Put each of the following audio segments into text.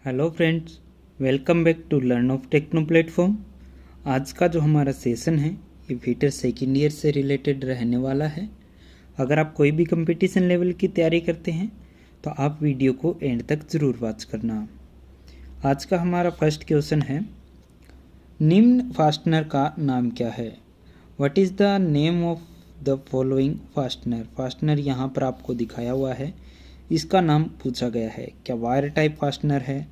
Hello friends, welcome back to learn of techno platform. आज का जो हमारा सेशन है ये फीटर सेकेंड ईयर से रिलेटेड रहने वाला है। अगर आप कोई भी कंपटीशन लेवल की तैयारी करते हैं तो आप वीडियो को एंड तक ज़रूर वॉच करना। आज का हमारा फर्स्ट क्वेश्चन है, निम्न फास्टनर का नाम क्या है? What is the name of the following fastener? Fastener यहाँ पर आपको दिखाया हुआ है, इसका नाम पूछा गया है। क्या वायर टाइप फास्टनर है,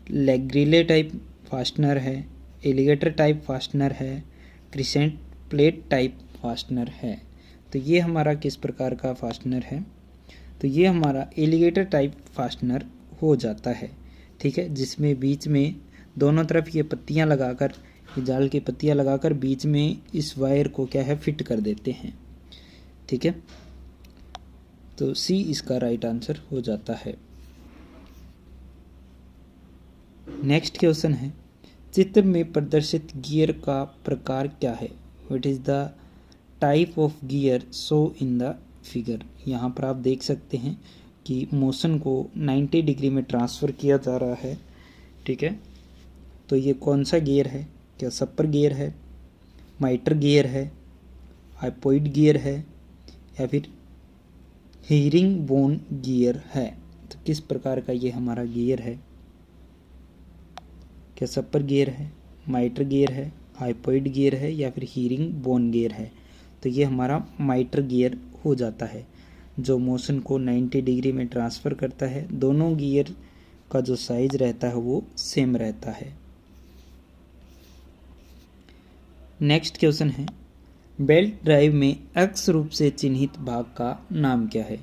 लेग्रिले टाइप फास्टनर है, एलिगेटर टाइप फास्टनर है, क्रिसेंट प्लेट टाइप फास्टनर है? तो ये हमारा किस प्रकार का फास्टनर है? तो ये हमारा एलिगेटर टाइप फास्टनर हो जाता है, ठीक है, जिसमें बीच में दोनों तरफ ये पत्तियां लगाकर, ये जाल की पत्तियां लगाकर बीच में इस वायर को क्या है फिट कर देते हैं, ठीक है। तो सी इसका राइट आंसर हो जाता है। नेक्स्ट क्वेश्चन है, चित्र में प्रदर्शित गियर का प्रकार क्या है? What is the type of gear show in the figure? यहाँ पर आप देख सकते हैं कि मोशन को 90 डिग्री में ट्रांसफ़र किया जा रहा है, ठीक है। तो ये कौन सा गियर है? क्या सपर गियर है, माइटर गियर है, हाइपोइड गियर है, या फिर हेरिंग बोन गियर है? तो किस प्रकार का ये हमारा गियर है? क्या सपर गियर है, माइटर गियर है, हाइपोइड गियर है, या फिर हीरिंग बोन गियर है? तो ये हमारा माइटर गियर हो जाता है, जो मोशन को 90 डिग्री में ट्रांसफ़र करता है। दोनों गियर का जो साइज रहता है वो सेम रहता है। नेक्स्ट क्वेश्चन है, बेल्ट ड्राइव में एक्स रूप से चिन्हित भाग का नाम क्या है?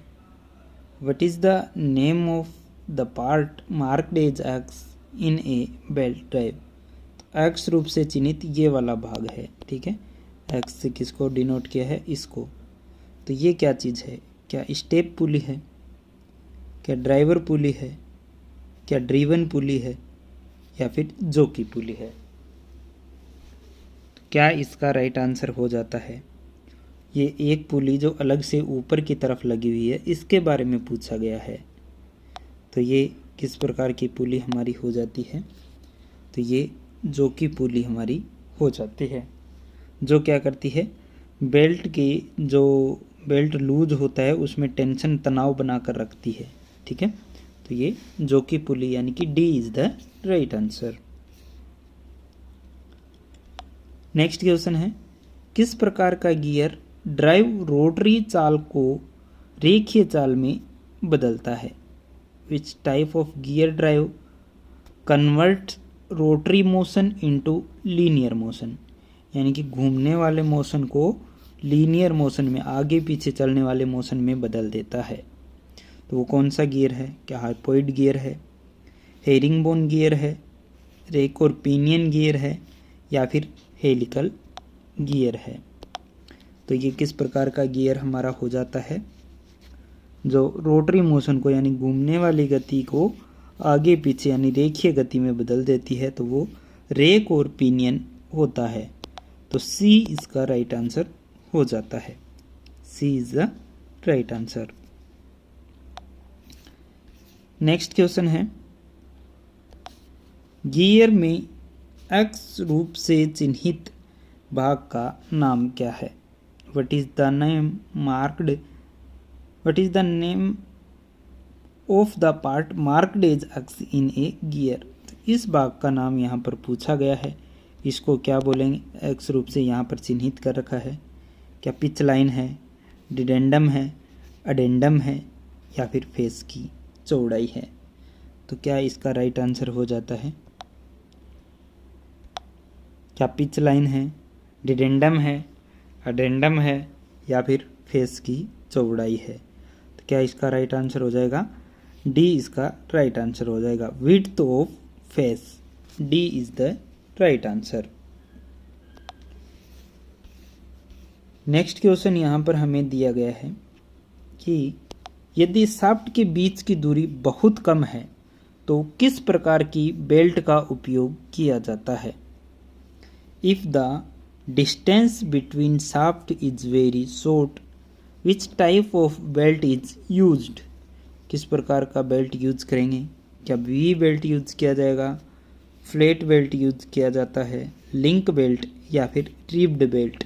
What is the name of the part marked as X in a belt drive? X रूप से चिन्हित ये वाला भाग है, ठीक है। एक्स से किसको डिनोट किया है? इसको। तो ये क्या चीज़ है? क्या स्टेप पुली है, क्या ड्राइवर पुली है, क्या ड्रीवन पुली है, या फिर जोकी पुली है? तो क्या इसका राइट आंसर हो जाता है? ये एक पुली जो अलग से ऊपर की तरफ लगी हुई है, इसके बारे में पूछा गया है। तो ये किस प्रकार की पुली हमारी हो जाती है? तो ये जोकी पुली हमारी हो जाती है, जो क्या करती है, बेल्ट की जो बेल्ट लूज होता है उसमें टेंशन तनाव बनाकर रखती है, ठीक है। तो ये जोकी पुली यानी कि D is the right answer. Next question है, किस प्रकार का गियर ड्राइव रोटरी चाल को रेखीय चाल में बदलता है? Which type of gear drive convert rotary motion into linear motion? यानी कि घूमने वाले मोशन को लीनियर मोशन में, आगे पीछे चलने वाले मोशन में बदल देता है। तो वो कौन सा गियर है? क्या हाइपोइड गियर है, हेरिंगबोन गियर है, रेक और पिनियन गियर है, या फिर हेलिकल गियर है? तो ये किस प्रकार का गियर हमारा हो जाता है, जो रोटरी मोशन को यानी घूमने वाली गति को आगे पीछे यानी रेखीय गति में बदल देती है? तो वो रेक और पिनियन होता है। तो सी इसका राइट आंसर हो जाता है। C is the right answer. Next question है, गियर में एक्स रूप से चिन्हित भाग का नाम क्या है? What is the name marked what is the name of the part marked as X in a gear? इस भाग का नाम यहाँ पर पूछा गया है, इसको क्या बोलेंगे? एक्स रूप से यहाँ पर चिन्हित कर रखा है। क्या पिच लाइन है, डिडेंडम है, अडेंडम है, या फिर फेस की चौड़ाई है? तो क्या इसका राइट आंसर हो जाता है? क्या पिच लाइन है, डिडेंडम है, अडेंडम है, या फिर फेस की चौड़ाई है? तो क्या इसका राइट आंसर हो जाएगा? डी इसका राइट आंसर हो जाएगा। Width of face, D is the right answer. Next question यहाँ पर हमें दिया गया है कि यदि शाफ्ट के बीच की दूरी बहुत कम है तो किस प्रकार की बेल्ट का उपयोग किया जाता है? If the distance between shaft is very short which type of belt is used? किस प्रकार का बेल्ट यूज करेंगे? क्या वी बेल्ट यूज़ किया जाएगा, फ्लैट बेल्ट यूज़ किया जाता है, लिंक बेल्ट या फिर रिब्ड बेल्ट।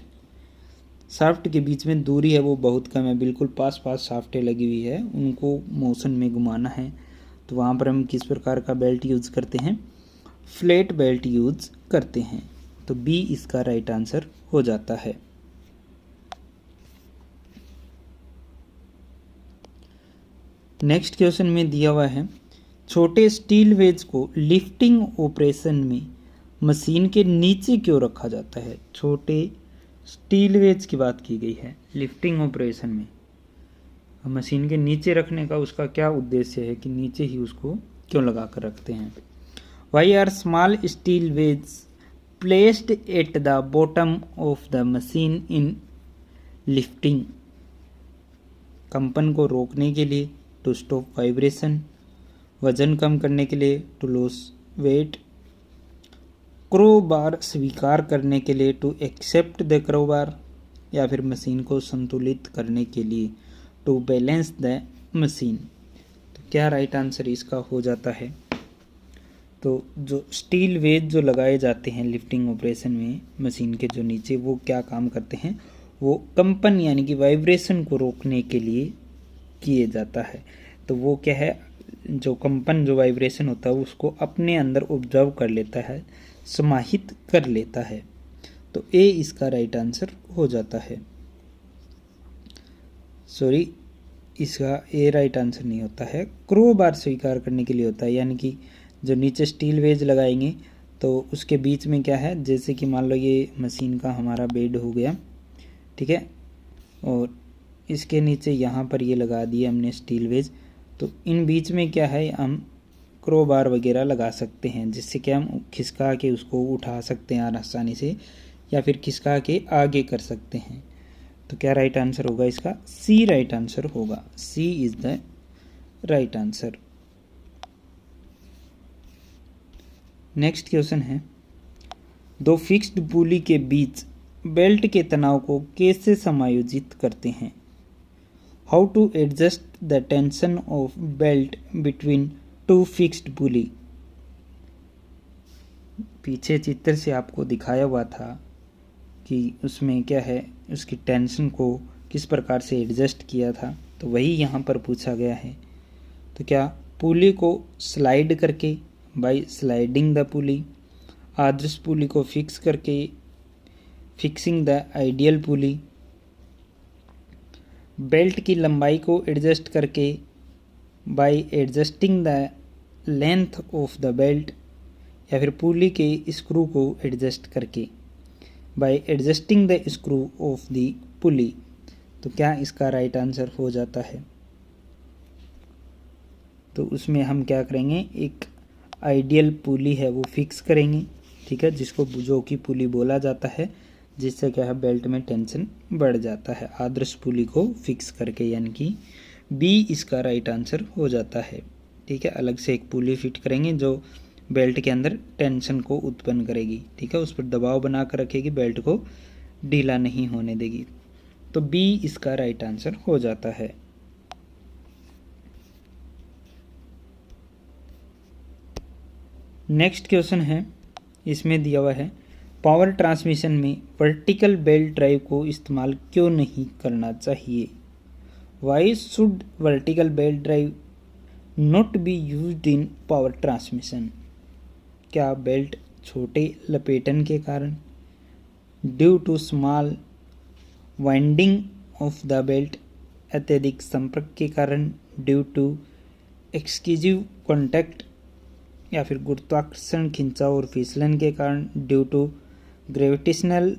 शाफ्ट के बीच में दूरी है वो बहुत कम है, बिल्कुल पास पास शाफ्टें लगी हुई है, उनको मोशन में घुमाना है, तो वहाँ पर हम किस प्रकार का बेल्ट यूज़ करते हैं, फ्लैट बेल्ट यूज़ करते हैं। तो बी इसका राइट आंसर हो जाता है। नेक्स्ट क्वेश्चन में दिया हुआ है, छोटे स्टील वेज को लिफ्टिंग ऑपरेशन में मशीन के नीचे क्यों रखा जाता है। छोटे स्टील वेज की बात की गई है, लिफ्टिंग ऑपरेशन में मशीन के नीचे रखने का उसका क्या उद्देश्य है कि नीचे ही उसको क्यों लगा कर रखते हैं। Why are small steel wedge placed at the bottom of the machine in lifting. कंपन को रोकने के लिए, टू स्टॉप वाइब्रेशन, वजन कम करने के लिए, टू लॉस वेट, क्रो बार स्वीकार करने के लिए, टू एक्सेप्ट द क्रो बार, या फिर मशीन को संतुलित करने के लिए, टू बैलेंस द मशीन। तो क्या राइट आंसर इसका हो जाता है। तो जो स्टील वेज जो लगाए जाते हैं लिफ्टिंग ऑपरेशन में मशीन के जो नीचे, वो क्या काम करते हैं, वो कंपन यानी कि वाइब्रेशन को रोकने के लिए किए जाता है। तो वो क्या है, जो कंपन जो वाइब्रेशन होता है उसको अपने अंदर ऑब्जर्व कर लेता है, समाहित कर लेता है। तो ए इसका राइट आंसर हो जाता है। सॉरी, इसका ए राइट आंसर नहीं होता है, क्रो बार स्वीकार करने के लिए होता है। यानी कि जो नीचे स्टील वेज लगाएंगे तो उसके बीच में क्या है, जैसे कि मान लो ये मशीन का हमारा बेड हो गया, ठीक है, और इसके नीचे यहाँ पर ये लगा दिए हमने स्टील वेज, तो इन बीच में क्या है, हम क्रो बार वगैरह लगा सकते हैं, जिससे कि हम खिसका के उसको उठा सकते हैं आसानी से, या फिर खिसका के आगे कर सकते हैं। तो क्या राइट आंसर होगा इसका, सी राइट आंसर होगा। C is the right answer. Next question है, दो फिक्स्ड पुली के बीच बेल्ट के तनाव को कैसे समायोजित करते हैं। How to adjust the tension of belt between two fixed pulley. पीछे चित्र से आपको दिखाया हुआ था कि उसमें क्या है, उसकी टेंशन को किस प्रकार से एडजस्ट किया था, तो वही यहाँ पर पूछा गया है। तो क्या पुली को स्लाइड करके, बाय स्लाइडिंग द पुली, आदर्श पुली को फिक्स करके, fixing the ideal pulley, belt की लंबाई को एडजस्ट करके, bye adjusting the length of the belt, या फिर पुली के स्क्रू को एडजस्ट करके, bye adjusting the screw of the pulley. तो क्या इसका राइट आंसर हो जाता है। तो उसमें हम क्या करेंगे, एक आइडियल पुली है वो फिक्स करेंगे, ठीक है, जिसको जो कि पुली बोला जाता है, जिससे क्या है बेल्ट में टेंशन बढ़ जाता है, आदर्श पुली को फिक्स करके, यानी कि बी इसका राइट आंसर हो जाता है। ठीक है, अलग से एक पुली फिट करेंगे जो बेल्ट के अंदर टेंशन को उत्पन्न करेगी, ठीक है, उस पर दबाव बना कर रखेगी, बेल्ट को ढीला नहीं होने देगी। तो बी इसका राइट आंसर हो जाता है। नेक्स्ट क्वेश्चन है, इसमें दिया हुआ है, पावर ट्रांसमिशन में वर्टिकल बेल्ट ड्राइव को इस्तेमाल क्यों नहीं करना चाहिए। Why should vertical belt drive not be used in power transmission. क्या बेल्ट छोटे लपेटन के कारण, due to small winding of the belt, अत्यधिक संपर्क के कारण, ड्यू टू एक्सक्लूसिव कॉन्टैक्ट, या फिर गुरुत्वाकर्षण खिंचाव और फिसलन के कारण, due to gravitational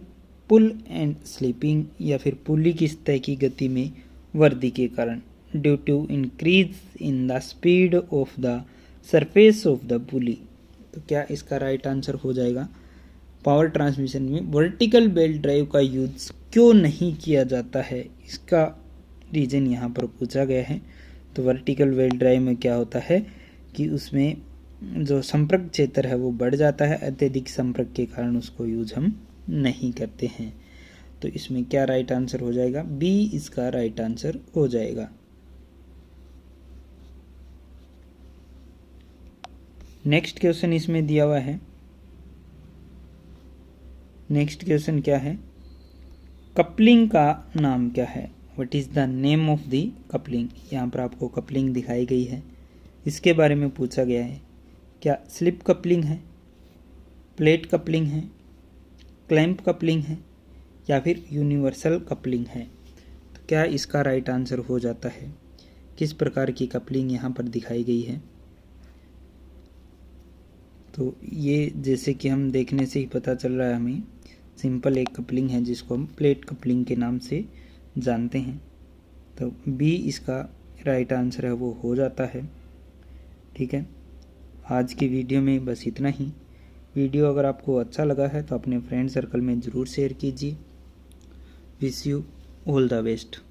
pull and slipping, या फिर पुली की सतह की गति में वृद्धि के कारण, due to increase in the speed of the surface of the pulley. तो क्या इसका राइट आंसर हो जाएगा, पावर ट्रांसमिशन में वर्टिकल बेल्ट ड्राइव का यूज क्यों नहीं किया जाता है, इसका रीज़न यहाँ पर पूछा गया है। तो वर्टिकल बेल्ट ड्राइव में क्या होता है कि उसमें जो संपर्क क्षेत्र है वो बढ़ जाता है, अत्यधिक संपर्क के कारण उसको यूज हम नहीं करते हैं। तो इसमें क्या राइट आंसर हो जाएगा, बी इसका राइट आंसर हो जाएगा। नेक्स्ट क्वेश्चन इसमें दिया हुआ है, नेक्स्ट क्वेश्चन क्या है, कपलिंग का नाम क्या है, what is the name of the coupling. यहाँ पर आपको कपलिंग दिखाई गई है, इसके बारे में पूछा गया है, क्या स्लिप कपलिंग है, प्लेट कपलिंग है, क्लैंप कपलिंग है, या फिर यूनिवर्सल कपलिंग है। तो क्या इसका राइट आंसर हो जाता है, किस प्रकार की कपलिंग यहाँ पर दिखाई गई है। तो ये जैसे कि हम देखने से ही पता चल रहा है हमें, सिंपल एक कपलिंग है जिसको हम प्लेट कपलिंग के नाम से जानते हैं। तो बी इसका राइट आंसर है, वो हो जाता है। ठीक है, आज की वीडियो में बस इतना ही। वीडियो अगर आपको अच्छा लगा है तो अपने फ्रेंड सर्कल में ज़रूर शेयर कीजिए। Wish you all the best.